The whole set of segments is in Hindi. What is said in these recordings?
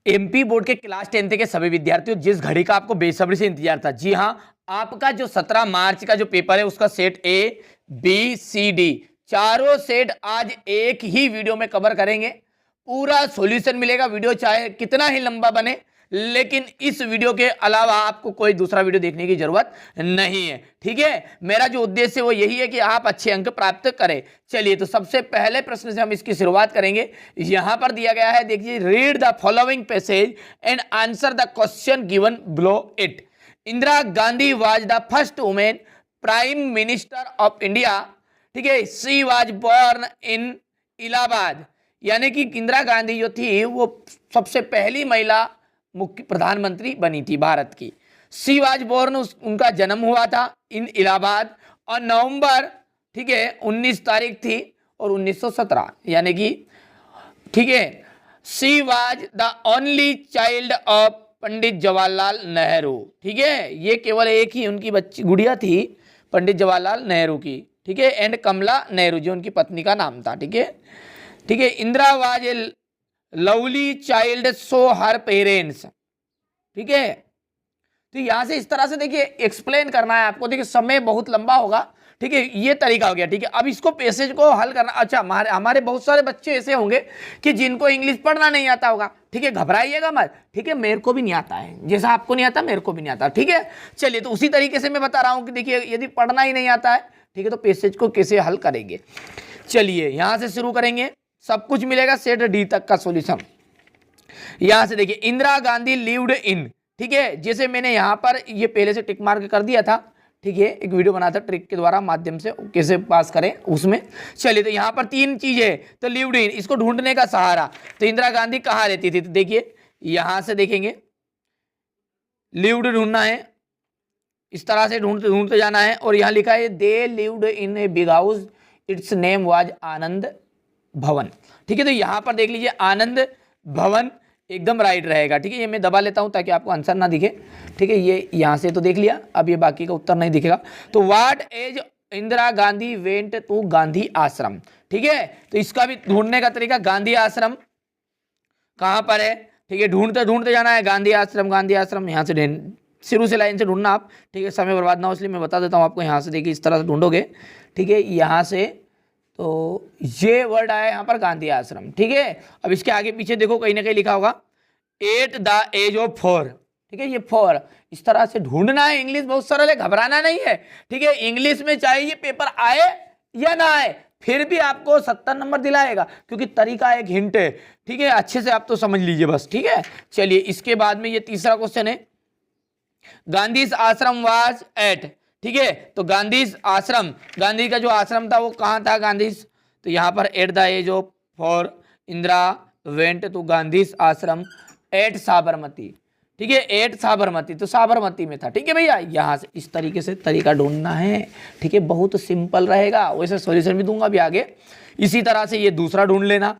एमपी बोर्ड के क्लास 10th के सभी विद्यार्थियों, जिस घड़ी का आपको बेसब्री से इंतजार था, जी हाँ, आपका जो 17 मार्च का जो पेपर है उसका set A B C D चारों सेट आज एक ही वीडियो में कवर करेंगे। पूरा सॉल्यूशन मिलेगा, वीडियो चाहे कितना ही लंबा बने, लेकिन इस वीडियो के अलावा आपको कोई दूसरा वीडियो देखने की जरूरत नहीं है। ठीक है, मेरा जो उद्देश्य है वो यही है कि आप अच्छे अंक प्राप्त करें। चलिए, तो सबसे पहले प्रश्न से हम इसकी शुरुआत करेंगे। यहां पर दिया गया है, देखिए, read the following passage and answer the question given below it. Indira Gandhi was the first women prime minister of India. ठीक है, she was born in Allahabad, यानी कि इंदिरा गांधी जो थी वो सबसे पहली महिला मुख्य प्रधानमंत्री बनी थी भारत की। शी वाज बोर्न, उनका जन्म हुआ था इन इलाहाबाद, और नवंबर, ठीक है, 19 तारीख थी और 1917, यानी कि, ठीक है, she was the only child of Pandit Jawaharlal Nehru. ठीक है, ये केवल एक ही उनकी बच्ची गुड़िया थी पंडित जवाहरलाल नेहरू की। ठीक है, एंड कमला नेहरू जो उनकी पत्नी का नाम था। ठीक है, ठीक है, Indira was a lovely child so her parents. ठीक है, तो यहां से इस तरह से देखिए एक्सप्लेन करना है आपको। देखिए समय बहुत लंबा होगा। ठीक है, ये तरीका हो गया। ठीक है, अब इसको पैसेज को हल करना। अच्छा, हमारे बहुत सारे बच्चे ऐसे होंगे कि जिनको इंग्लिश पढ़ना नहीं आता होगा। ठीक है, घबराइएगा मत। ठीक है, मेरे को भी नहीं आता है, जैसा आपको नहीं आता मेरे को भी नहीं आता। ठीक है, चलिए, तो उसी तरीके से मैं बता रहा हूं कि देखिए यदि पढ़ना ही नहीं आता है, ठीक है, तो पैसेज को कैसे हल करेंगे। चलिए, यहां से शुरू करेंगे, सब कुछ मिलेगा सेट डी तक का सॉल्यूशन। यहां से देखिए, इंदिरा गांधी लिव्ड इन, ठीक है, जैसे मैंने यहां पर ये पहले से टिक मार्क कर दिया था। ठीक है, एक वीडियो बना था ट्रिक के द्वारा माध्यम से कैसे पास करें उसमें। चलिए, तो यहां पर तीन चीजें, तो लिव्ड इन, इसको ढूंढने का सहारा। तो इंदिरा गांधी कहां रहती थी, तो देखिए यहां से देखेंगे, लिव्ड ढूंढना है, इस तरह से ढूंढते ढूंढते जाना है। और यहां लिखा है they lived in a big house, its name was Anand Bhawan. ठीक है, तो यहां पर देख लीजिए आनंद भवन एकदम राइट रहेगा। ठीक है, ये मैं दबा लेता हूं ताकि आपको आंसर ना दिखे। ठीक है, ये यहां से तो देख लिया, अब ये बाकी का उत्तर नहीं दिखेगा। तो what age Indira Gandhi went to Gandhi Ashram. ठीक है, तो इसका भी ढूंढने का तरीका, गांधी आश्रम कहां पर है। ठीक है, ढूंढते ढूंढते जाना है, गांधी आश्रम, गांधी आश्रम, यहां से शुरू से लाइन से ढूंढना आप। ठीक है, समय बर्बाद ना हो इसलिए मैं बता देता हूं आपको। यहां से देखिए इस तरह से ढूंढोगे। ठीक है, यहां से तो ये वर्ड आया यहाँ पर गांधी आश्रम। ठीक है, अब इसके आगे पीछे देखो कहीं ना कहीं लिखा होगा एट द एज ऑफ 4। ठीक है, ये 4 इस तरह से ढूंढना है। इंग्लिश बहुत सरल है, घबराना नहीं है। ठीक है, इंग्लिश में चाहे ये पेपर आए या ना आए फिर भी आपको 70 नंबर दिलाएगा, क्योंकि तरीका एक हिंट है। ठीक है, अच्छे से आप तो समझ लीजिए बस। ठीक है, चलिए, इसके बाद में ये तीसरा क्वेश्चन है, गांधी आश्रम वाज एट। ठीक है, तो गांधी आश्रम, गांधी का जो आश्रम था वो कहाँ था, गांधी, तो यहाँ पर at the age of 4 Indira went to Gandhi Ashram at Sabarmati. ठीक है, एट साबरमती, तो साबरमती में था। ठीक है भैया, यहाँ से इस तरीके से तरीका ढूंढना है। ठीक है, बहुत सिंपल रहेगा, वैसे सॉल्यूशन भी दूंगा अभी आगे। इसी तरह से ये दूसरा ढूंढ लेना।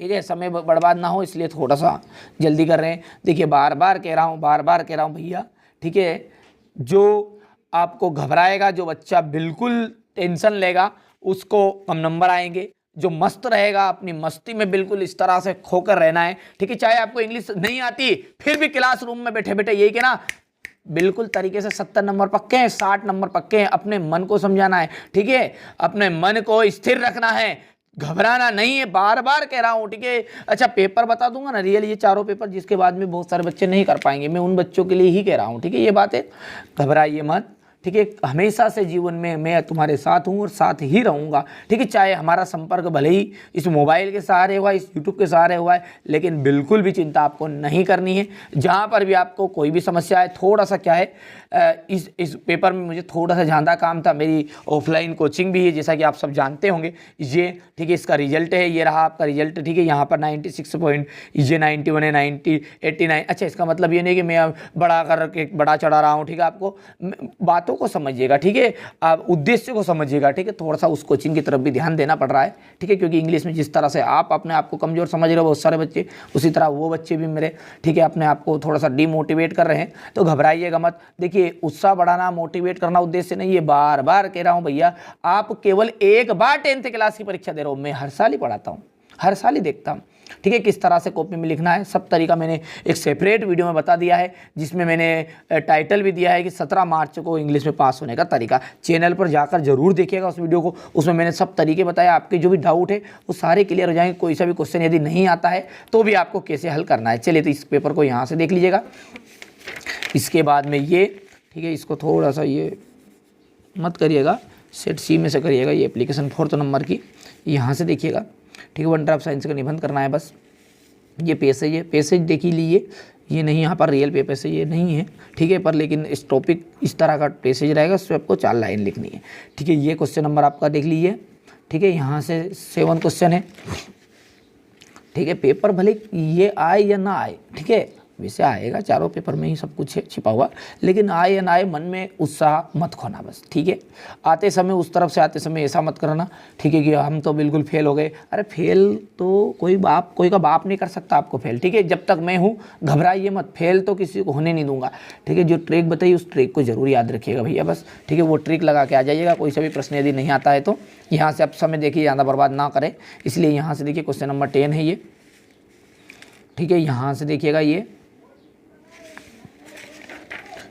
ठीक है, समय बर्बाद ना हो इसलिए थोड़ा सा जल्दी कर रहे हैं। देखिए, बार बार कह रहा हूँ, बार बार कह रहा हूँ भैया। ठीक है, जो आपको घबराएगा, जो बच्चा बिल्कुल टेंशन लेगा उसको कम नंबर आएंगे। जो मस्त रहेगा, अपनी मस्ती में बिल्कुल इस तरह से खोकर रहना है। ठीक है, चाहे आपको इंग्लिश नहीं आती फिर भी क्लासरूम में बैठे बैठे यही कहना, बिल्कुल तरीके से 70 नंबर पक्के हैं, 60 नंबर पक्के हैं। अपने मन को समझाना है। ठीक है, अपने मन को स्थिर रखना है, घबराना नहीं है, बार बार कह रहा हूँ। ठीक है, अच्छा पेपर बता दूंगा ना रियल, ये चारों पेपर जिसके बाद में बहुत सारे बच्चे नहीं कर पाएंगे, मैं उन बच्चों के लिए ही कह रहा हूँ। ठीक है, ये बात है, घबराइए मत। ठीक है, हमेशा से जीवन में मैं तुम्हारे साथ हूँ और साथ ही रहूँगा। ठीक है, चाहे हमारा संपर्क भले ही इस मोबाइल के सहारे हुआ है, इस यूट्यूब के सहारे हुआ है, लेकिन बिल्कुल भी चिंता आपको नहीं करनी है। जहाँ पर भी आपको कोई भी समस्या है, थोड़ा सा क्या है, इस पेपर में मुझे थोड़ा सा ज़्यादा काम था, मेरी ऑफलाइन कोचिंग भी है जैसा कि आप सब जानते होंगे ये। ठीक है, इसका रिजल्ट है, ये रहा आपका रिजल्ट। ठीक है, यहाँ पर 96 पॉइंट, ये 91 है, 90, 89। अच्छा, इसका मतलब ये नहीं कि मैं बड़ा करके बड़ा चढ़ा रहा हूँ। ठीक है, आपको बातों को समझिएगा। ठीक है, आप उद्देश्य को समझिएगा। ठीक है, थोड़ा सा उस कोचिंग की तरफ भी ध्यान देना पड़ रहा है। ठीक है, क्योंकि इंग्लिश में जिस तरह से आप अपने आप को कमज़ोर समझ रहे हो बहुत सारे बच्चे, उसी तरह वो बच्चे भी मेरे, ठीक है, अपने आप को थोड़ा सा डीमोटिवेट कर रहे हैं। तो घबराइएगा मत। देखिए, उत्साह बढ़ाना, मोटिवेट करना उद्देश्य नहीं है। बार बार कह रहा हूं भैया, आप केवल एक बार 10th क्लास की परीक्षा दे रहे हो, मैं हर साल ही पढ़ाता हूं। हर साल ही देखता हूँ। ठीक है, किस तरह से कॉपी में लिखना है सब तरीका मैंने एक सेपरेट वीडियो में बता दिया है, जिसमें मैंने टाइटल भी दिया है कि 17 मार्च को इंग्लिश में पास होने का तरीका। चैनल पर जाकर जरूर देखिएगा उस वीडियो को, उसमें मैंने सब तरीके बताया। आपके जो भी डाउट है वो सारे क्लियर हो जाएंगे। कोई सा भी क्वेश्चन यदि नहीं आता है तो भी आपको कैसे हल करना है। चलिए, तो इस पेपर को यहाँ से देख लीजिएगा। इसके बाद में ये, ठीक है, इसको थोड़ा सा ये मत करिएगा, सेट सी में से करिएगा। ये एप्लीकेशन 4th नंबर की यहाँ से देखिएगा। ठीक है, वंडर ऑफ साइंस का निबंध करना है बस। ये पैसेज है, पैसेज देख ही लीजिए। ये नहीं, यहाँ पर रियल पेपर से ये नहीं है, ठीक है, पर लेकिन इस टॉपिक इस तरह का पैसेज रहेगा, उस पर आपको 4 लाइन लिखनी है। ठीक है, ये क्वेश्चन नंबर आपका देख लीजिए। ठीक है, यहाँ से 7 क्वेश्चन है। ठीक है, पेपर भले ये आए या ना आए, ठीक है, वैसे आएगा, चारों पेपर में ही सब कुछ है छिपा हुआ, लेकिन आए या ना आए मन में उत्साह मत खोना बस। ठीक है, आते समय उस तरफ से आते समय ऐसा मत करना, ठीक है, कि हम तो बिल्कुल फेल हो गए। अरे फेल तो कोई का बाप नहीं कर सकता आपको फेल। ठीक है, जब तक मैं हूँ घबराइए मत, फेल तो किसी को होने नहीं दूंगा। ठीक है, जो ट्रिक बताइए उस ट्रिक को जरूर याद रखिएगा भैया बस। ठीक है, वो ट्रिक लगा के आ जाइएगा। कोई सा भी प्रश्न यदि नहीं आता है तो यहाँ से आप समय देखिए, ज़्यादा बर्बाद ना करें। इसलिए यहाँ से देखिए क्वेश्चन नंबर 10 है ये। ठीक है, यहाँ से देखिएगा ये।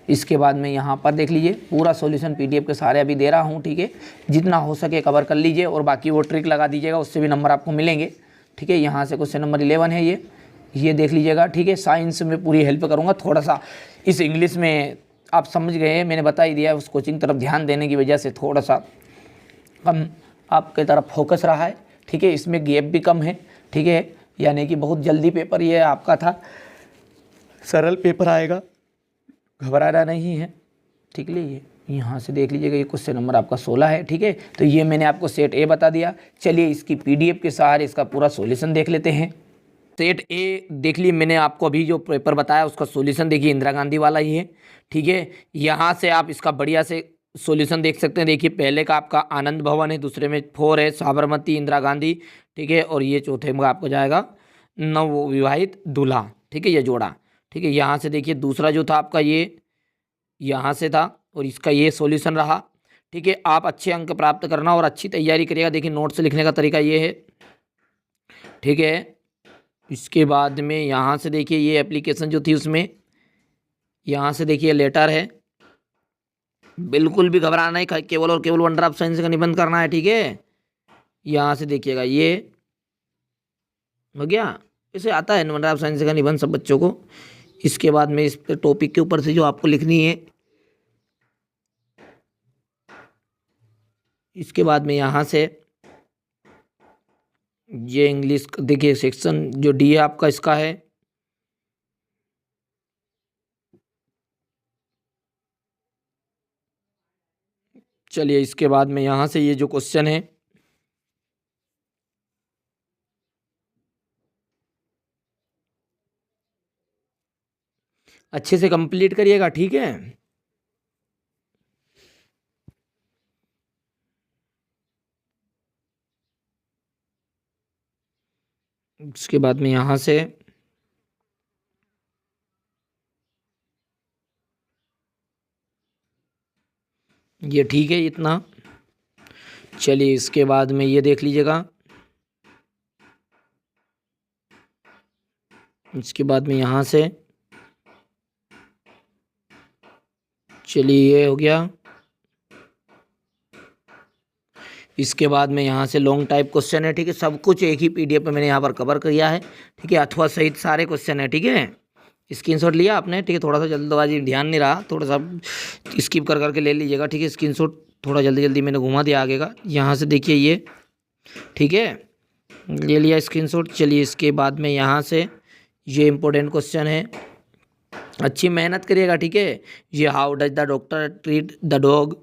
इसके बाद में यहाँ पर देख लीजिए पूरा सॉल्यूशन पीडीएफ के सारे अभी दे रहा हूँ। ठीक है, जितना हो सके कवर कर लीजिए और बाकी वो ट्रिक लगा दीजिएगा, उससे भी नंबर आपको मिलेंगे। ठीक है, यहाँ से क्वेश्चन नंबर 11 है ये देख लीजिएगा। ठीक है, साइंस में पूरी हेल्प करूँगा। थोड़ा सा इस इंग्लिश में आप समझ गए, मैंने बता ही दिया। उस कोचिंग तरफ ध्यान देने की वजह से थोड़ा सा कम आपके तरफ फोकस रहा है। ठीक है, इसमें गैप भी कम है। ठीक है, यानी कि बहुत जल्दी पेपर ये आपका था, सरल पेपर आएगा, घबराना नहीं है। ठीक है, ये यहाँ से देख लीजिएगा। ये क्वेश्चन नंबर आपका 16 है। ठीक है, तो ये मैंने आपको सेट ए बता दिया। चलिए, इसकी पीडीएफ के सहारे इसका पूरा सॉल्यूशन देख लेते हैं। सेट ए देख लिए मैंने आपको, अभी जो पेपर बताया उसका सॉल्यूशन देखिए, इंदिरा गांधी वाला ही है। ठीक है, यहाँ से आप इसका बढ़िया से सॉल्यूशन देख सकते हैं। देखिए, पहले का आपका आनंद भवन है, दूसरे में 4 है साबरमती इंदिरा गांधी। ठीक है, और ये चौथे में आपको जाएगा नवविवाहित दूल्हा। ठीक है, ये जोड़ा। ठीक है, यहाँ से देखिए दूसरा जो था आपका ये यहाँ से था और इसका ये सॉल्यूशन रहा। ठीक है, आप अच्छे अंक प्राप्त करना और अच्छी तैयारी करिएगा। देखिए, नोट्स लिखने का तरीका ये है। ठीक है, इसके बाद में यहाँ से देखिए ये एप्लीकेशन जो थी उसमें यहाँ से देखिए लेटर है। बिल्कुल भी घबराना नहीं, केवल और केवल वंडर ऑफ साइंस का निबंध करना है। ठीक है, यहाँ से देखिएगा ये हो गया। इसे आता है वंडर ऑफ साइंस का निबंध सब बच्चों को। इसके बाद में इस टॉपिक के ऊपर से जो आपको लिखनी है, इसके बाद में यहाँ से ये इंग्लिश देखिए सेक्शन जो डी है आपका इसका है। चलिए, इसके बाद में यहाँ से ये जो क्वेश्चन है अच्छे से कंप्लीट करिएगा। ठीक है, इसके बाद में यहाँ से ये ठीक है इतना। चलिए, इसके बाद में ये देख लीजिएगा। इसके बाद में यहाँ से चलिए ये हो गया। इसके बाद में यहाँ से लॉन्ग टाइप क्वेश्चन है। ठीक है, सब कुछ एक ही पीडीएफ में मैंने यहाँ पर कवर किया है। ठीक है, अथवा सहित सारे क्वेश्चन है। ठीक है, स्क्रीनशॉट लिया आपने। ठीक है, थोड़ा सा जल्दबाजी ध्यान नहीं रहा, थोड़ा सा स्किप कर करके ले लीजिएगा। ठीक है, स्क्रीनशॉट थोड़ा जल्दी जल्दी मैंने घुमा दिया आगे का। यहाँ से देखिए ये, ठीक है, ले लिया स्क्रीनशॉट। चलिए, इसके बाद में यहाँ से ये इम्पोर्टेंट क्वेश्चन है, अच्छी मेहनत करिएगा। ठीक है, ये how does the doctor treat the dog.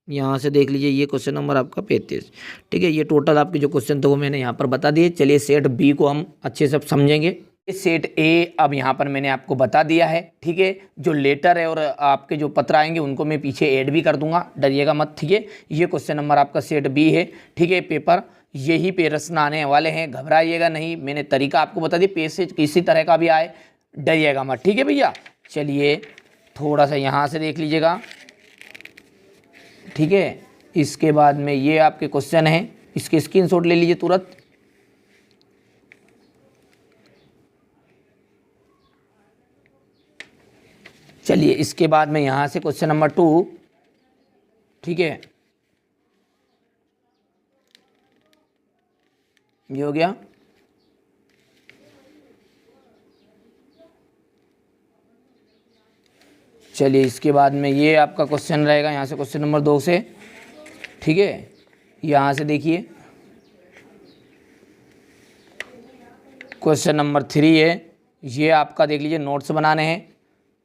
यहाँ से देख लीजिए ये क्वेश्चन नंबर आपका 35। ठीक है, ये टोटल आपके जो क्वेश्चन थे वो मैंने यहाँ पर बता दिए। चलिए, सेट बी को हम अच्छे से समझेंगे। सेट ए अब यहाँ पर मैंने आपको बता दिया है। ठीक है, जो लेटर है और आपके जो पत्र आएंगे उनको मैं पीछे ऐड भी कर दूंगा, डरिएगा मत। ठीक है, ये क्वेश्चन नंबर आपका सेट बी है। ठीक है, पेपर यही पे प्रश्न आने वाले हैं, घबराइएगा नहीं। मैंने तरीका आपको बता दिया, पैसेज किसी तरह का भी आए डरिएगा मत। ठीक है भैया, चलिए थोड़ा सा यहाँ से देख लीजिएगा। ठीक है, इसके बाद में ये आपके क्वेश्चन हैं, इसके स्क्रीनशॉट ले लीजिए तुरंत। चलिए इसके बाद में यहाँ से क्वेश्चन नंबर 2, ठीक है, ये हो गया। चलिए इसके बाद में ये आपका क्वेश्चन रहेगा यहाँ से क्वेश्चन नंबर 2 से, ठीक है। यहाँ से देखिए क्वेश्चन नंबर 3 है, ये आपका देख लीजिए नोट्स बनाने हैं।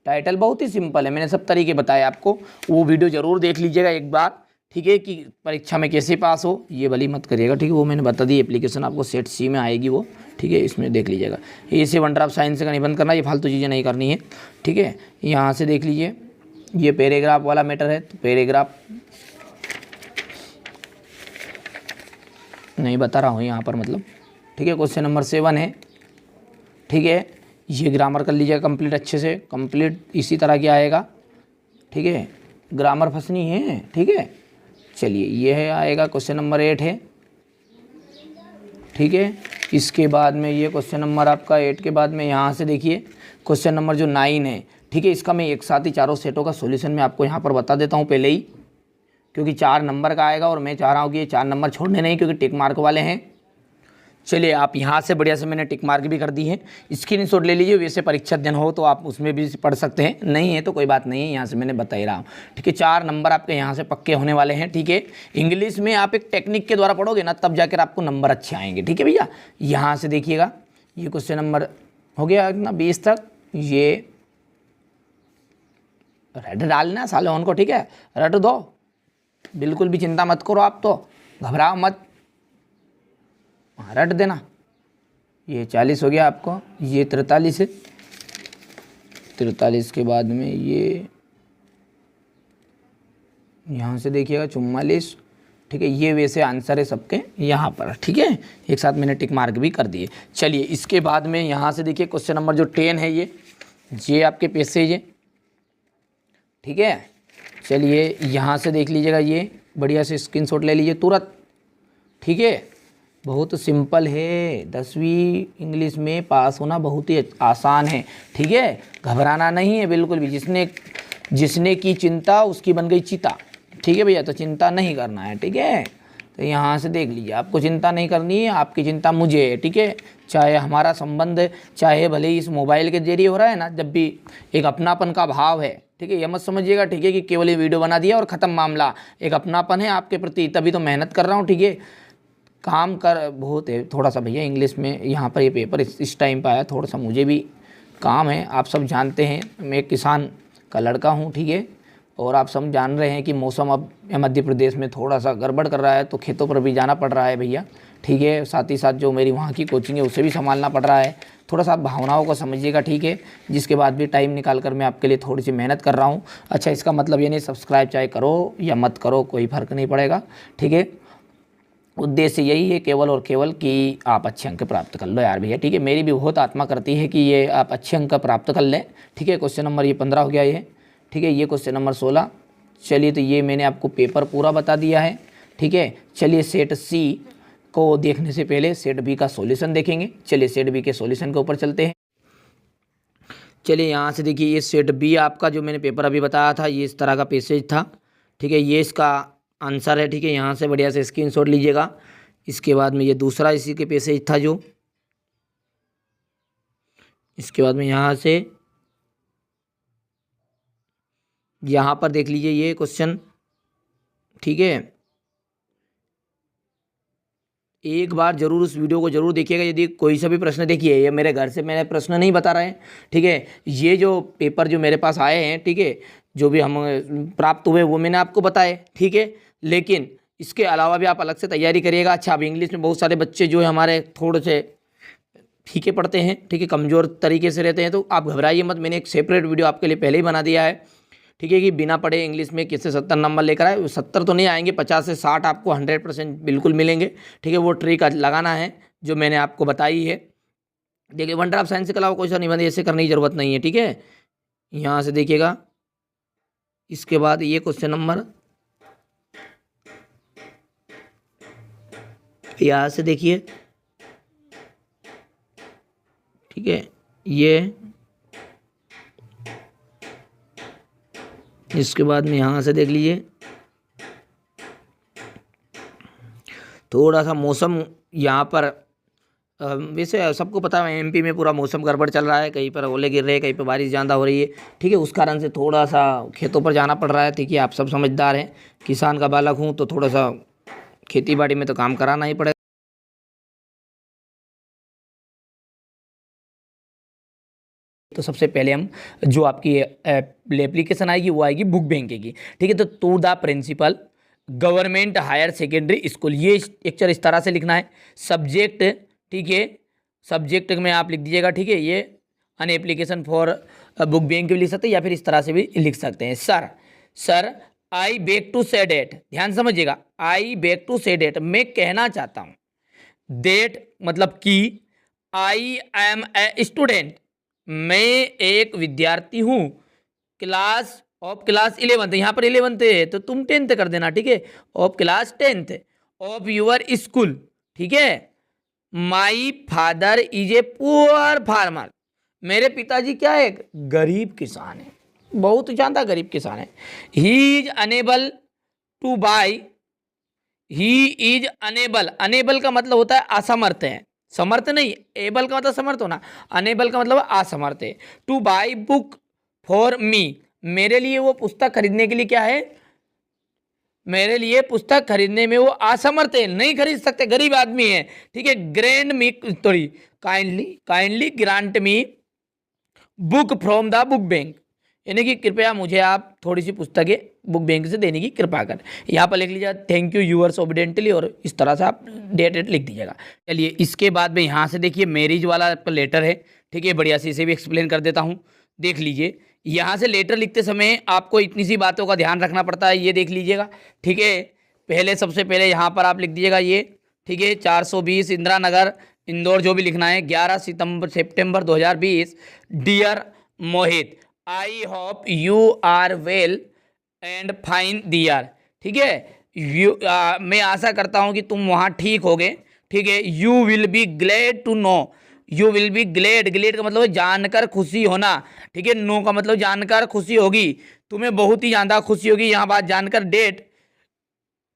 टाइटल बहुत ही सिंपल है, मैंने सब तरीके बताए आपको, वो वीडियो ज़रूर देख लीजिएगा एक बार, ठीक है, कि परीक्षा में कैसे पास हो। ये वाली मत करिएगा, ठीक है, वो मैंने बता दी, एप्लीकेशन आपको सेट सी में आएगी वो, ठीक है, इसमें देख लीजिएगा। ये से वंडर ऑफ साइंस का निबंध करना, ये फालतू चीज़ें नहीं करनी है, ठीक है। यहाँ से देख लीजिए ये पैराग्राफ वाला मैटर है, तो पैराग्राफ नहीं बता रहा हूँ यहाँ पर, मतलब, ठीक है। क्वेश्चन नंबर 7 है, ठीक है, ये ग्रामर कर लीजिएगा कंप्लीट अच्छे से, कंप्लीट इसी तरह की आएगा, ठीक है, ग्रामर फंसनी है, ठीक है। चलिए ये है आएगा क्वेश्चन नंबर 8 है, ठीक है। इसके बाद में ये क्वेश्चन नंबर आपका 8 के बाद में यहाँ से देखिए क्वेश्चन नंबर जो 9 है, ठीक है, इसका मैं एक साथ ही चारों सेटों का सॉल्यूशन मैं आपको यहाँ पर बता देता हूँ पहले ही, क्योंकि 4 नंबर का आएगा और मैं चाह रहा हूँ कि ये 4 नंबर छोड़ने नहीं, क्योंकि टिक मार्क वाले हैं। चलिए आप यहाँ से बढ़िया से मैंने टिक मार्क भी कर दी है, स्क्रीनशॉट ले लीजिए, वैसे परीक्षा दिन हो तो आप उसमें भी पढ़ सकते हैं, नहीं है तो कोई बात नहीं है, यहाँ से मैंने बता ही रहा हूँ, ठीक है। 4 नंबर आपके यहाँ से पक्के होने वाले हैं, ठीक है। इंग्लिश में आप एक टेक्निक के द्वारा पढ़ोगे ना, तब जाकर आपको नंबर अच्छे आएंगे, ठीक है भैया। यहाँ से देखिएगा ये क्वेश्चन नंबर हो गया ना 20 तक, ये रट डालना साले उनको, ठीक है, रट दो, बिल्कुल भी चिंता मत करो, आप तो घबराओ मत, रट देना। ये 40 हो गया आपको, ये 43 है, 43 के बाद में ये यहाँ से देखिएगा 44, ठीक है। ये वैसे आंसर है सबके यहाँ पर, ठीक है, एक साथ मैंने टिक मार्क भी कर दिए। चलिए इसके बाद में यहाँ से देखिए क्वेश्चन नंबर जो 10 है, ये आपके पैसेज है, ठीक है। चलिए यहाँ से देख लीजिएगा, ये बढ़िया से स्क्रीनशॉट ले लीजिए तुरंत, ठीक है। बहुत सिंपल है, 10वीं इंग्लिश में पास होना बहुत ही आसान है, ठीक है, घबराना नहीं है बिल्कुल भी। जिसने की चिंता उसकी बन गई चिता, ठीक है भैया, तो चिंता नहीं करना है, ठीक है। तो यहाँ से देख लीजिए, आपको चिंता नहीं करनी है, आपकी चिंता मुझे है, ठीक है। चाहे हमारा संबंध, चाहे भले ही इस मोबाइल के जरिए हो रहा है ना, जब भी एक अपनापन का भाव है, ठीक है, ये मत समझिएगा, ठीक है, कि केवल ये वीडियो बना दिया और ख़त्म मामला। एक अपनापन है आपके प्रति, तभी तो मेहनत कर रहा हूँ, ठीक है। काम कर बहुत है थोड़ा सा भैया इंग्लिश में, यहाँ पर ये पेपर इस टाइम पर आया, थोड़ा सा मुझे भी काम है, आप सब जानते हैं मैं एक किसान का लड़का हूँ, ठीक है। और आप सब जान रहे हैं कि मौसम अब मध्य प्रदेश में थोड़ा सा गड़बड़ कर रहा है, तो खेतों पर भी जाना पड़ रहा है भैया, ठीक है। साथ ही साथ जो मेरी वहाँ की कोचिंग है उसे भी संभालना पड़ रहा है, थोड़ा सा आप भावनाओं को समझिएगा, ठीक है। जिसके बाद भी टाइम निकाल कर मैं आपके लिए थोड़ी सी मेहनत कर रहा हूँ। अच्छा, इसका मतलब ये नहीं सब्सक्राइब चाहे करो या मत करो, कोई फ़र्क नहीं पड़ेगा, ठीक है। उद्देश्य यही है केवल और केवल कि आप अच्छे अंक प्राप्त कर लो यार भैया, ठीक है। मेरी भी बहुत आत्मा करती है कि ये आप अच्छे अंक प्राप्त कर लें, ठीक है। क्वेश्चन नंबर ये 15 हो गया ये, ठीक है। ये क्वेश्चन नंबर 16। चलिए तो ये मैंने आपको पेपर पूरा बता दिया है, ठीक है। चलिए सेट सी को देखने से पहले सेट बी का सॉल्यूशन देखेंगे। चलिए सेट बी के सॉल्यूशन के ऊपर चलते हैं। चलिए यहाँ से देखिए, ये सेट बी आपका जो मैंने पेपर अभी बताया था, ये इस तरह का पैसेज था, ठीक है। ये इसका आंसर है, ठीक है। यहाँ से बढ़िया से स्क्रीनशॉट लीजिएगा। इसके बाद में ये दूसरा इसी के पैसेज था जो, इसके बाद में यहाँ से यहाँ पर देख लीजिए ये क्वेश्चन, ठीक है। एक बार जरूर उस वीडियो को जरूर देखिएगा, यदि कोई सा भी प्रश्न, देखिए ये मेरे घर से मैंने प्रश्न नहीं बता रहे हैं, ठीक है। ये जो पेपर जो मेरे पास आए हैं, ठीक है, जो भी हम प्राप्त हुए वो मैंने आपको बताए, ठीक है। लेकिन इसके अलावा भी आप अलग से तैयारी करिएगा। अच्छा, अब इंग्लिश में बहुत सारे बच्चे जो है हमारे थोड़े से फीके पड़ते हैं, ठीक है, कमज़ोर तरीके से रहते हैं, तो आप घबराइए मत, मैंने एक सेपरेट वीडियो आपके लिए पहले ही बना दिया है, ठीक है, कि बिना पढ़े इंग्लिश में किससे 70 नंबर लेकर आए। 70 तो नहीं आएंगे, 50 से 60 आपको 100% बिल्कुल मिलेंगे, ठीक है। वो ट्रिक लगाना है जो मैंने आपको बताई है। देखिए वंडर ऑफ साइंस के अलावा कोई सा निबंध ऐसे करने की ज़रूरत नहीं है, ठीक है। यहाँ से देखिएगा, इसके बाद ये क्वेश्चन नंबर, यहाँ से देखिए, ठीक है, ये इसके बाद में यहाँ से देख लीजिए, थोड़ा सा मौसम यहाँ पर वैसे सबको पता है एमपी में पूरा मौसम गड़बड़ चल रहा है, कहीं पर ओले गिर रहे हैं, कहीं पर बारिश ज़्यादा हो रही है, ठीक है। उस कारण से थोड़ा सा खेतों पर जाना पड़ रहा है, ठीक है। आप सब समझदार हैं, किसान का बालक हूँ तो थोड़ा सा खेती बाड़ी में तो काम कराना ही पड़ेगा। तो सबसे पहले हम जो आपकी एप्लीकेशन आएगी वो आएगी बुक बैंक की, ठीक है। तो to the principal government higher secondary school, ये एक्चर इस तरह से लिखना है। सब्जेक्ट, ठीक है, सब्जेक्ट में आप लिख दीजिएगा, ठीक है। ये अन एप्लीकेशन फॉर बुक बैंक भी लिख सकते हैं या फिर इस तरह से भी लिख सकते हैं। Sir I beg to say date, ध्यान समझिएगा, I beg to say date, मैं कहना चाहता हूँ, डेट मतलब कि आई एम ए स्टूडेंट, मैं एक विद्यार्थी हूँ, क्लास ऑफ क्लास 11th, यहाँ पर 11th है तो तुम 10th कर देना, ठीक है, of class 10th of your school, ठीक है। My father is a poor farmer, मेरे पिताजी क्या है, गरीब किसान है, बहुत ज़्यादा गरीब किसान है। He is unable to buy, he is unable, unable का मतलब होता है असमर्थ है, समर्थ नहीं, एबल का मतलब समर्थ होना, अनेबल का मतलब असमर्थ है। Two by book for me, मेरे लिए वो पुस्तक खरीदने के लिए क्या है, मेरे लिए पुस्तक खरीदने में वो असमर्थ है, नहीं खरीद सकते, गरीब आदमी है, ठीक है। Grand me sorry kindly grant me book from the book bank, यानी कि कृपया मुझे आप थोड़ी सी पुस्तकें बुक बैंक से देने की कृपा कर। यहाँ पर लिख लीजिएगा थैंक यू यूअर्स ओबिडेंटली, और इस तरह से आप डेट लिख दीजिएगा। चलिए इसके बाद में यहाँ से देखिए मैरिज वाला लेटर है, ठीक है, बढ़िया से इसे भी एक्सप्लेन कर देता हूँ, देख लीजिए। यहाँ से लेटर लिखते समय आपको इतनी सी बातों का ध्यान रखना पड़ता है, ये देख लीजिएगा, ठीक है। पहले सबसे पहले यहाँ पर आप लिख दीजिएगा ये, ठीक है, 420 इंदिरा नगर इंदौर, जो भी लिखना है, 11 सितंबर 2020। Dear Mohit, I hope you are well and fine there, ठीक है। मैं आशा करता हूँ कि तुम वहाँ ठीक होगे, ठीक है। You will be glad to know, you will be glad, glad का मतलब जानकर खुशी होना, ठीक है। नो का मतलब जानकर खुशी होगी, तुम्हें बहुत ही ज़्यादा खुशी होगी यहाँ बात जानकर। डेट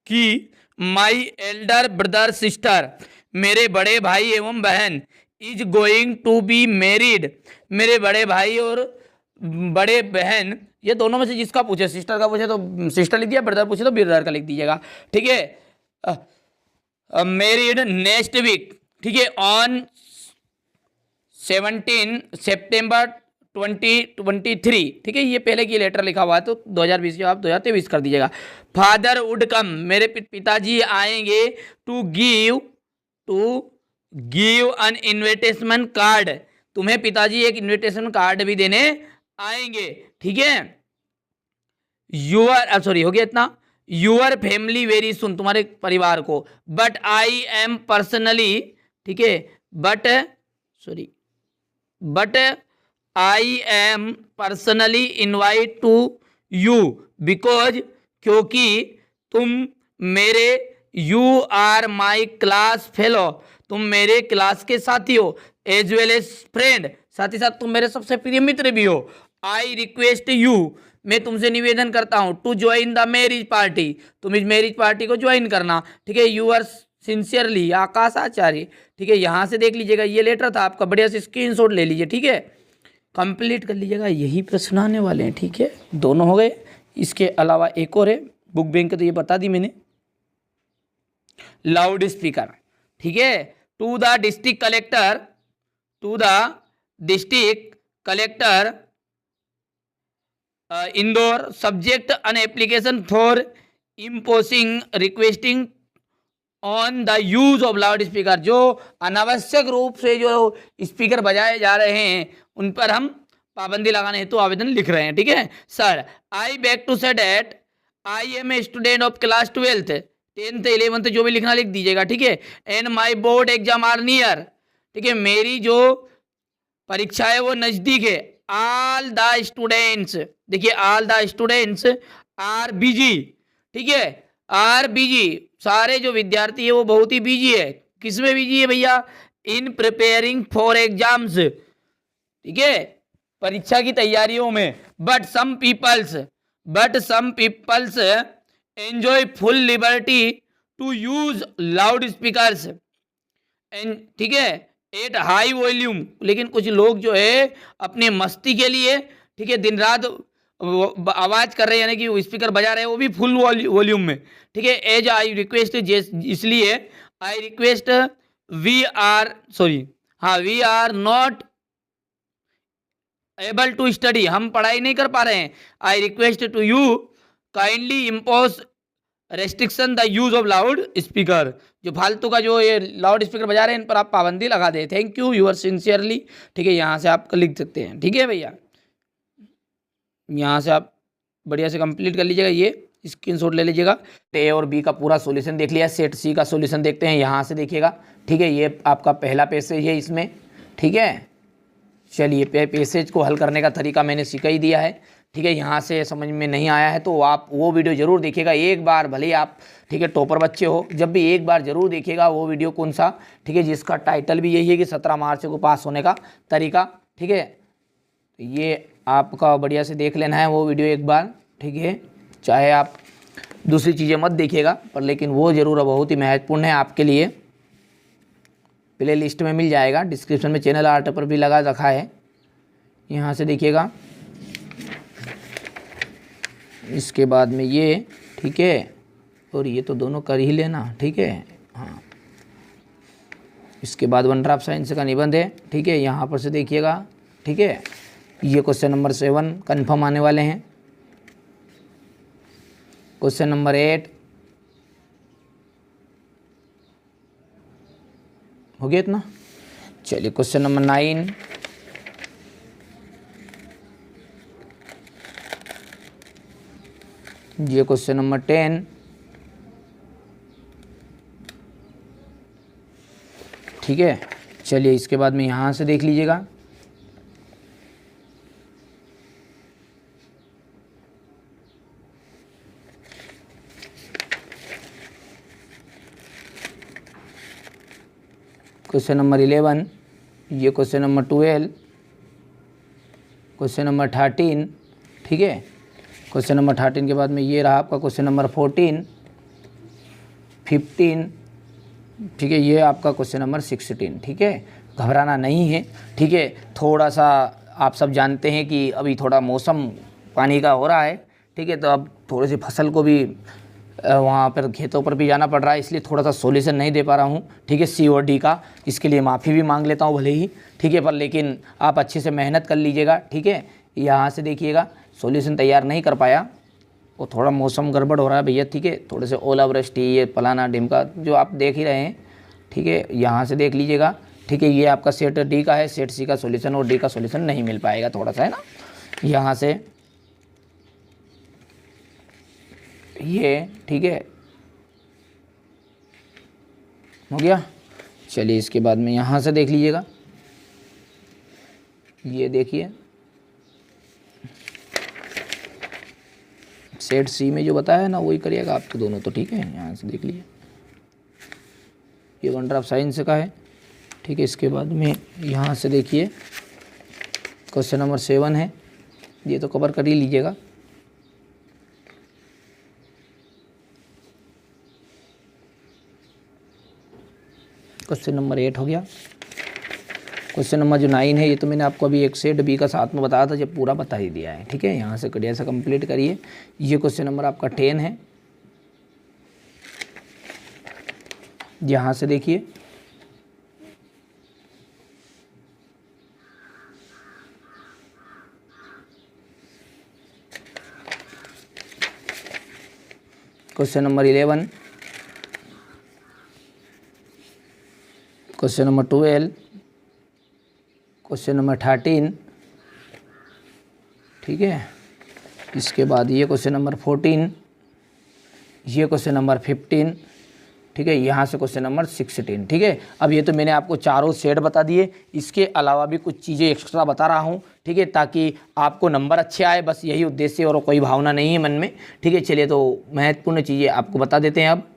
कि माई एल्डर ब्रदर सिस्टर, मेरे बड़े भाई एवं बहन, is going to be married, मेरे बड़े भाई और बड़े बहन, ये दोनों में से जिसका पूछे, सिस्टर का पूछे तो सिस्टर लिख दिया, ब्रदर पूछे तो ब्रदर का लिख दीजिएगा, ठीक है। मैरिड नेक्स्ट वीक, ठीक है, ऑन 17 सितंबर 2023, ठीक है। ये पहले की लेटर लिखा हुआ है तो 2020 जो आप 2023 कर दीजिएगा। फादर वुड कम, मेरे पिताजी आएंगे, to give an invitation card, तुम्हें पिताजी एक इन्विटेशन कार्ड भी देने आएंगे, ठीक है। यूअर सॉरी हो गया इतना, यूअर फैमिली वेरी सुन, तुम्हारे परिवार को, बट आई एम पर्सनली, ठीक है, but I am personally invite to you because, क्योंकि तुम मेरे, you are my class fellow, तुम मेरे क्लास के साथी हो, एज वेल एज फ्रेंड, साथ ही साथ तुम मेरे सबसे प्रिय मित्र भी हो। आई रिक्वेस्ट यू, मैं तुमसे निवेदन करता हूँ, to join the marriage party, तुम इस मैरिज पार्टी को ज्वाइन करना, ठीक है। यूअर सिंसियरली आकाश आचार्य, ठीक है। यहाँ से देख लीजिएगा ये लेटर था आपका, बढ़िया से स्क्रीनशॉट ले लीजिए, ठीक है, कंप्लीट कर लीजिएगा, यही प्रश्न आने वाले हैं, ठीक है। दोनों हो गए, इसके अलावा एक और है बुक बैंक के, तो ये बता दी मैंने। लाउड स्पीकर, ठीक है, to the district collector Indore, subject an application for imposing requesting on the use of loudspeaker, जो अनावश्यक रूप से जो स्पीकर बजाए जा रहे हैं उन पर हम पाबंदी लगाने हेतु आवेदन लिख रहे हैं, ठीक है। Sir I beg to say that I am a student of class 12th 10th 11th जो भी लिखना लिख दीजिएगा, ठीक है। And my board exam are near, ठीक है, मेरी जो परीक्षा है वो नजदीक है। ऑल द स्टूडेंट्स, देखिए all the students are busy, ठीक है, आर बिजी, सारे जो विद्यार्थी है वो बहुत ही बिजी है, किसमें बिजी है भैया, इन प्रिपेयरिंग फॉर एग्जाम्स, ठीक है, परीक्षा की तैयारियों में। But some peoples, but some peoples enjoy full liberty to use loudspeakers and, ठीक है, एट हाई वॉल्यूम। लेकिन कुछ लोग जो है अपने मस्ती के लिए, ठीक है, दिन रात आवाज कर रहे हैं, यानी कि स्पीकर बजा रहे हैं, वो भी फुल वॉल्यूम में, ठीक है। एज आई रिक्वेस्ट, इसलिए I request we are sorry, हाँ, we are not able to study, हम पढ़ाई नहीं कर पा रहे हैं। I request to you kindly impose restriction the use of loudspeaker, जो फालतू का जो ये लाउड स्पीकर बजा रहे हैं इन पर आप पाबंदी लगा दें। थैंक यू, यूर सिंसियरली, ठीक है, यहाँ से आप लिख सकते हैं, ठीक है भैया। यहाँ से आप बढ़िया से कंप्लीट कर लीजिएगा, ये स्क्रीनशॉट ले लीजिएगा। ए और बी का पूरा सॉल्यूशन देख लिया, सेट सी का सॉल्यूशन देखते हैं, यहाँ से देखिएगा, ठीक है। ये आपका पहला पैसेज है इसमें, ठीक है। चलिए, पैसेज को हल करने का तरीका मैंने सिखा ही दिया है, ठीक है। यहाँ से समझ में नहीं आया है तो आप वो वीडियो ज़रूर देखिएगा एक बार, भले ही आप, ठीक है, टॉपर बच्चे हो, जब भी एक बार ज़रूर देखिएगा वो वीडियो। कौन सा, ठीक है, जिसका टाइटल भी यही है कि 17 मार्च को पास होने का तरीका, ठीक है। तो ये आपका बढ़िया से देख लेना है वो वीडियो एक बार, ठीक है। चाहे आप दूसरी चीज़ें मत देखिएगा, पर लेकिन वो ज़रूर बहुत ही महत्वपूर्ण है आपके लिए। प्ले लिस्ट में मिल जाएगा, डिस्क्रिप्शन में चैनल आर्ट पर भी लगा रखा है, यहाँ से देखिएगा। इसके बाद में ये, ठीक है, और ये तो दोनों कर ही लेना, ठीक है, हाँ। इसके बाद वन ड्रॉप साइंस का निबंध है, ठीक है, यहाँ पर से देखिएगा, ठीक है। ये क्वेश्चन नंबर 7 कन्फर्म आने वाले हैं। क्वेश्चन नंबर 8 हो गया इतना। चलिए, क्वेश्चन नंबर 9, ये क्वेश्चन नंबर 10, ठीक है। चलिए, इसके बाद में यहाँ से देख लीजिएगा, क्वेश्चन नंबर 11, ये क्वेश्चन नंबर 12, क्वेश्चन नंबर 13, ठीक है। क्वेश्चन नंबर 13 के बाद में ये रहा आपका क्वेश्चन नंबर 14, 15, ठीक है। ये आपका क्वेश्चन नंबर 16, ठीक है। घबराना नहीं है, ठीक है। थोड़ा सा आप सब जानते हैं कि अभी थोड़ा मौसम पानी का हो रहा है, ठीक है, तो अब थोड़ी सी फसल को भी वहाँ पर खेतों पर भी जाना पड़ रहा है, इसलिए थोड़ा सा सॉल्यूशन नहीं दे पा रहा हूँ, ठीक है, सी और डी का। इसके लिए माफ़ी भी मांग लेता हूँ भले ही, ठीक है, पर लेकिन आप अच्छे से मेहनत कर लीजिएगा, ठीक है। यहाँ से देखिएगा, सॉल्यूशन तैयार नहीं कर पाया, वो थोड़ा मौसम गड़बड़ हो रहा है भैया, ठीक है। थोड़े से ओलावृष्टि, ये फलाना ढिमका जो आप देख ही रहे हैं, ठीक है। यहाँ से देख लीजिएगा, ठीक है। ये आपका सेट डी का है, सेट सी का सॉल्यूशन और डी का सॉल्यूशन नहीं मिल पाएगा, थोड़ा सा है ना। यहाँ से ये, ठीक है, हो गया। चलिए, इसके बाद में यहाँ से देख लीजिएगा, ये देखिए, सेट सी में जो बताया है ना वही करिएगा आपको दोनों, तो ठीक है। यहाँ से देख लीजिए, ये वन ड्रॉप साइंस का है, ठीक है। इसके बाद में यहाँ से देखिए, क्वेश्चन नंबर 7 है, ये तो कवर कर ही लीजिएगा। क्वेश्चन नंबर 8 हो गया। क्वेश्चन नंबर जो 9 है, ये तो मैंने आपको अभी एक सेट बी का साथ में बताया था, जब पूरा बता ही दिया है, ठीक है। यहाँ से बढ़िया सा कंप्लीट करिए। ये क्वेश्चन नंबर आपका 10 है, यहाँ से देखिए, question number 11, question number 12, question number 13, ठीक है। इसके बाद ये क्वेश्चन नंबर 14, ये क्वेश्चन नंबर 15, ठीक है। यहाँ से क्वेश्चन नंबर 16, ठीक है। अब ये तो मैंने आपको चारों सेट बता दिए, इसके अलावा भी कुछ चीज़ें एक्स्ट्रा बता रहा हूँ, ठीक है, ताकि आपको नंबर अच्छे आए, बस यही उद्देश्य और कोई भावना नहीं है मन में, ठीक है। चलिए, तो महत्वपूर्ण चीज़ें आपको बता देते हैं। अब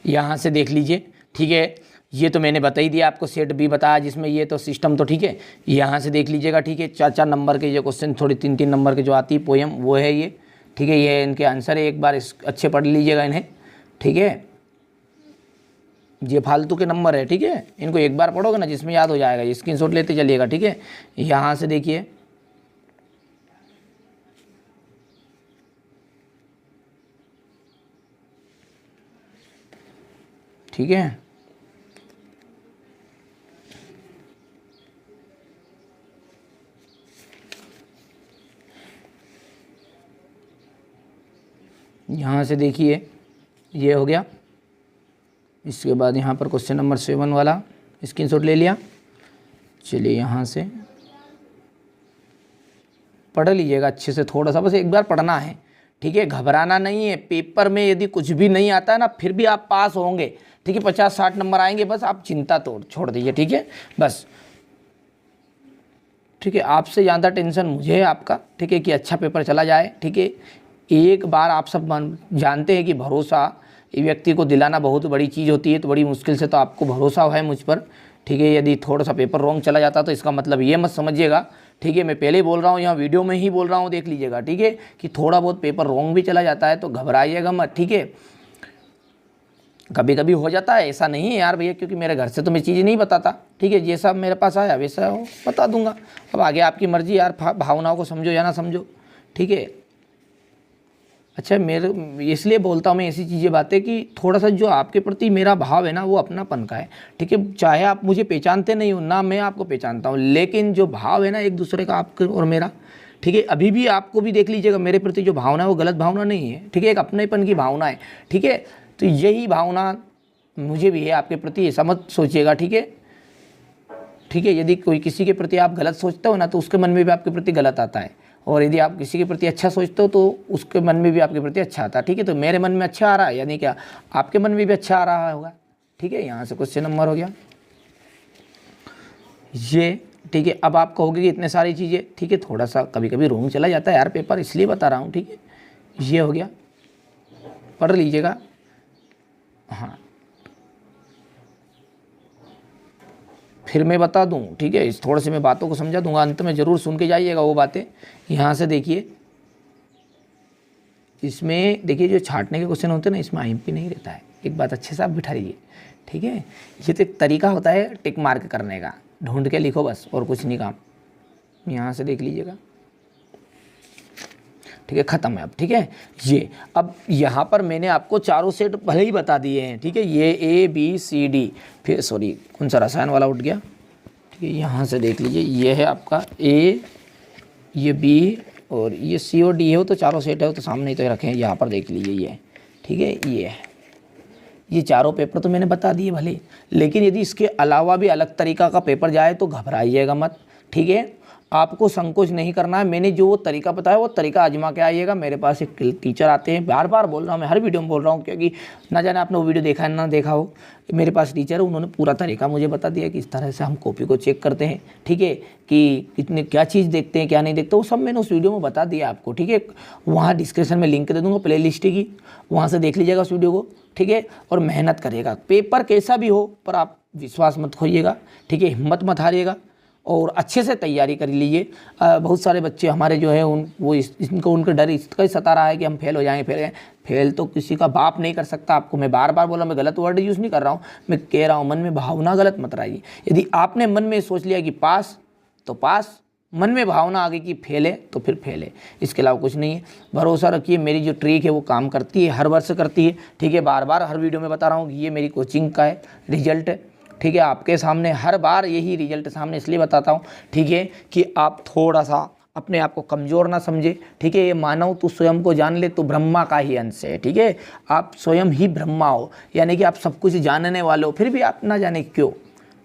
यहाँ से देख लीजिए, ठीक है, ये तो मैंने बता ही दिया आपको, सेट बी बताया जिसमें ये तो सिस्टम, तो ठीक है। यहाँ से देख लीजिएगा, ठीक है। 4-4 नंबर के जो क्वेश्चन, थोड़ी 3-3 नंबर के जो आती है पोएम, वो है ये, ठीक है, ये इनके आंसर है, एक बार अच्छे पढ़ लीजिएगा इन्हें, ठीक है। ये फालतू के नंबर है, ठीक है, इनको एक बार पढ़ोगे ना जिसमें याद हो जाएगा, ये स्क्रीनशॉट लेते चलिएगा, ठीक है। यहाँ से देखिए, ठीक है, यहाँ से देखिए ये हो गया। इसके बाद यहाँ पर क्वेश्चन नंबर 7 वाला स्क्रीनशॉट ले लिया। चलिए यहाँ से पढ़ लीजिएगा अच्छे से, थोड़ा सा बस एक बार पढ़ना है, ठीक है, घबराना नहीं है। पेपर में यदि कुछ भी नहीं आता है ना, फिर भी आप पास होंगे, ठीक है, 50-60 नंबर आएंगे, बस आप चिंता छोड़ दीजिए, ठीक है, बस, ठीक है। आपसे ज़्यादा टेंशन मुझे है आपका, ठीक है, कि अच्छा पेपर चला जाए, ठीक है। एक बार आप सब जानते हैं कि भरोसा व्यक्ति को दिलाना बहुत बड़ी चीज़ होती है, तो बड़ी मुश्किल से तो आपको भरोसा है मुझ पर, ठीक है। यदि थोड़ा सा पेपर रॉन्ग चला जाता तो इसका मतलब ये मत समझिएगा, ठीक है, मैं पहले ही बोल रहा हूँ, यहाँ वीडियो में ही बोल रहा हूँ, देख लीजिएगा, ठीक है, कि थोड़ा बहुत पेपर रॉन्ग भी चला जाता है तो घबराइएगा मत, ठीक है। कभी कभी हो जाता है, ऐसा नहीं है यार भैया, क्योंकि मेरे घर से तो मैं चीज़ नहीं बताता, ठीक है, जैसा मेरे पास आया वैसा बता दूंगा। अब आगे आपकी मर्जी यार, भावनाओं को समझो या ना समझो, ठीक है। अच्छा, मेरे इसलिए बोलता हूँ मैं ऐसी चीज़ें बातें कि थोड़ा सा जो आपके प्रति मेरा भाव है ना, वो अपनापन का है, ठीक है। चाहे आप मुझे पहचानते नहीं हो ना, मैं आपको पहचानता हूँ, लेकिन जो भाव है ना एक दूसरे का, आपके और मेरा, ठीक है। अभी भी आपको भी देख लीजिएगा, मेरे प्रति जो भावना है वो गलत भावना नहीं है, ठीक है, एक अपनेपन की भावना है, ठीक है। तो यही भावना मुझे भी है आपके प्रति, ऐसा मत सोचिएगा, ठीक है, ठीक है। यदि कोई किसी के प्रति आप गलत सोचते हो ना, तो उसके मन में भी आपके प्रति गलत आता है, और यदि आप किसी के प्रति अच्छा सोचते हो तो उसके मन में भी आपके प्रति अच्छा आता है, ठीक है। तो मेरे मन में अच्छा आ रहा है, यानी क्या आपके मन में भी अच्छा आ रहा होगा, ठीक है। यहाँ से क्वेश्चन नंबर हो गया ये, ठीक है। अब आप कहोगे कि इतने सारी चीज़ें, ठीक है, थोड़ा सा कभी कभी रॉन्ग चला जाता है यार पेपर, इसलिए बता रहा हूँ, ठीक है। ये हो गया, पढ़ लीजिएगा। हाँ, फिर मैं बता दूं, ठीक है, इस थोड़े से मैं बातों को समझा दूंगा, अंत में ज़रूर सुन के जाइएगा वो बातें। यहाँ से देखिए, इसमें देखिए जो छांटने के क्वेश्चन होते हैं ना, इसमें आईएमपी नहीं रहता है, एक बात अच्छे से आप बिठा लीजिए, ठीक है। ये तो एक तरीका होता है टिक मार्क करने का, ढूंढ के लिखो बस, और कुछ नहीं काम। यहाँ से देख लीजिएगा, ठीक है, ख़त्म है अब, ठीक है। ये अब यहाँ पर मैंने आपको चारों सेट भले ही बता दिए हैं, ठीक है, ये ABCD, फिर सॉरी कौन सा रसायन वाला उठ गया, ठीक है। यहाँ से देख लीजिए, ये है आपका A, ये B और ये C और D है, वो तो चारों सेट है, वो तो सामने ही तो रखे हैं, यहाँ पर देख लीजिए ये, ठीक है। ये चारों पेपर तो मैंने बता दिए भले, लेकिन यदि इसके अलावा भी अलग तरीका का पेपर जाए तो घबराइएगा मत, ठीक है। आपको संकोच नहीं करना है, मैंने जो वो तरीका बताया वो तरीका आजमा के आइएगा। मेरे पास एक टीचर आते हैं, बार बार बोल रहा हूँ मैं, हर वीडियो में बोल रहा हूँ, क्योंकि ना जाने आपने वो वीडियो देखा है ना देखा हो, मेरे पास टीचर है, उन्होंने पूरा तरीका मुझे बता दिया कि इस तरह से हम कॉपी को चेक करते हैं, ठीक है, कि कितने क्या चीज़ देखते हैं क्या नहीं देखते, वो सब मैंने उस वीडियो में बता दिया आपको, ठीक है। वहाँ डिस्क्रिप्शन में लिंक दे दूँगा प्ले लिस्ट की, वहाँ से देख लीजिएगा उस वीडियो को, ठीक है। और मेहनत करिएगा, पेपर कैसा भी हो पर आप विश्वास मत खोइएगा, ठीक है, हिम्मत मत हारिएगा, और अच्छे से तैयारी कर लीजिए। बहुत सारे बच्चे हमारे जो है इनको उनका डर इसका ही सता रहा है कि हम फेल हो जाएंगे, फेल तो किसी का बाप नहीं कर सकता। आपको मैं बार बार बोला, मैं गलत वर्ड यूज़ नहीं कर रहा हूँ, मैं कह रहा हूँ मन में भावना गलत मत रहिए। यदि आपने मन में सोच लिया कि पास तो पास, मन में भावना आ गई कि फेल है तो फिर फेल है, इसके अलावा कुछ नहीं है। भरोसा रखिए, मेरी जो ट्रिक है वो काम करती है, हर वर्ष करती है, ठीक है। बार बार हर वीडियो में बता रहा हूँ कि ये मेरी कोचिंग का है रिजल्ट है, ठीक है। आपके सामने हर बार यही रिजल्ट सामने इसलिए बताता हूँ, ठीक है, कि आप थोड़ा सा अपने आप को कमज़ोर ना समझे, ठीक है। ये मानव तू स्वयं को जान ले तो ब्रह्मा का ही अंश है, ठीक है। आप स्वयं ही ब्रह्मा हो, यानी कि आप सब कुछ जानने वाले हो, फिर भी आप ना जाने क्यों,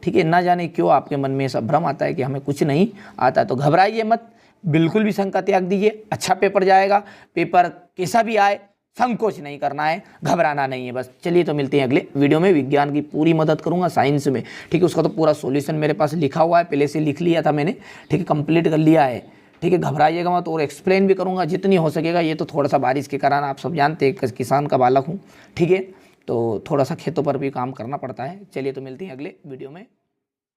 ठीक है, ना जाने क्यों आपके मन में ऐसा भ्रम आता है कि हमें कुछ नहीं आता। तो घबराइए मत, बिल्कुल भी शंका त्याग दीजिए, अच्छा पेपर जाएगा, पेपर कैसा भी आए संकोच नहीं करना है, घबराना नहीं है बस। चलिए तो मिलते हैं अगले वीडियो में, विज्ञान की पूरी मदद करूंगा, साइंस में, ठीक है। उसका तो पूरा सॉल्यूशन मेरे पास लिखा हुआ है, पहले से लिख लिया था मैंने, ठीक है, कंप्लीट कर लिया है, ठीक है। घबराइएगा मत, और एक्सप्लेन भी करूंगा जितनी हो सकेगा। ये तो थोड़ा सा बारिश के कारण, आप सब जानते हैं किसान का बालक हूँ, ठीक है, तो थोड़ा सा खेतों पर भी काम करना पड़ता है। चलिए तो मिलते हैं अगले वीडियो में।